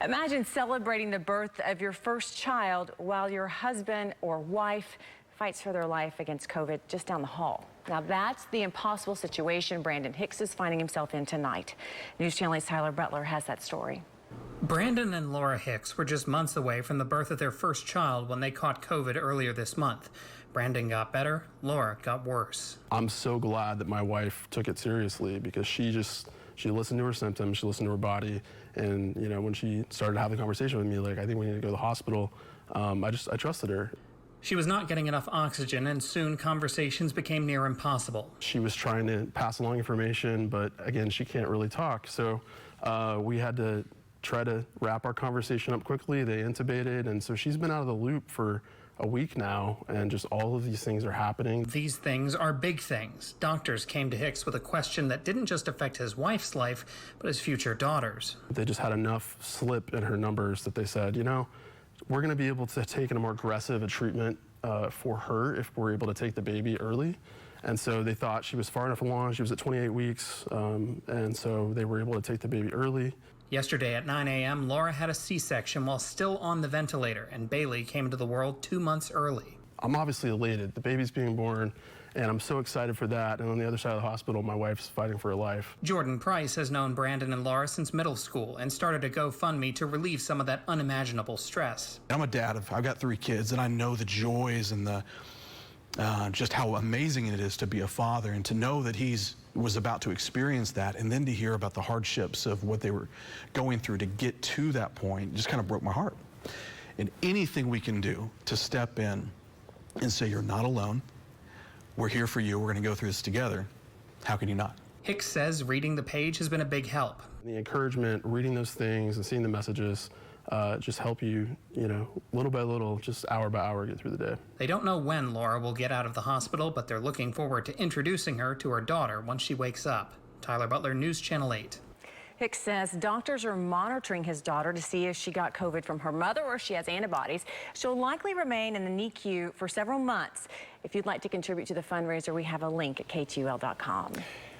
Imagine celebrating the birth of your first child while your husband or wife fights for their life against COVID just down the hall. Now that's the impossible situation Brandon Hix is finding himself in tonight. NewsChannel's Tyler Butler has that story. Brandon and Laura Hix were just months away from the birth of their first child when they caught COVID earlier this month. Brandon got better, Laura got worse. I'm so glad that my wife took it seriously because she listened to her symptoms, she listened to her body, and when she started having a conversation with me, like, I think we need to go to the hospital, I trusted her. She was not getting enough oxygen, and soon conversations became near impossible. She was trying to pass along information, but again, she can't really talk, so we had to try to wrap our conversation up quickly. They intubated, and so she's been out of the loop for a week now, and just all of these things are happening. These things are big things. Doctors came to Hix with a question that didn't just affect his wife's life, but his future daughter's. They just had enough slip in her numbers that they said, we're going to be able to take a more aggressive treatment for her if we're able to take the baby early. And so they thought she was far enough along. She was at 28 weeks, and so they were able to take the baby early. Yesterday at 9 a.m., Laura had a C-section while still on the ventilator, and Bailey came into the world 2 months early. I'm obviously elated. The baby's being born, and I'm so excited for that. And on the other side of the hospital, my wife's fighting for her life. Jordan Price has known Brandon and Laura since middle school and started a GoFundMe to relieve some of that unimaginable stress. I'm a dad. I've got 3 kids, and I know the joys and the just how amazing it is to be a father, and to know that was about to experience that, and then to hear about the hardships of what they were going through to get to that point just kind of broke my heart. And anything we can do to step in and say, you're not alone, we're here for you, we're going to go through this together, how can you not? Hix says reading the page has been a big help. The encouragement, reading those things and seeing the messages just help you, little by little, just hour by hour, get through the day. They don't know when Laura will get out of the hospital, but they're looking forward to introducing her to her daughter once she wakes up. Tyler Butler, News Channel 8. Hix says doctors are monitoring his daughter to see if she got COVID from her mother or if she has antibodies. She'll likely remain in the NICU for several months. If you'd like to contribute to the fundraiser, we have a link at KTUL.com.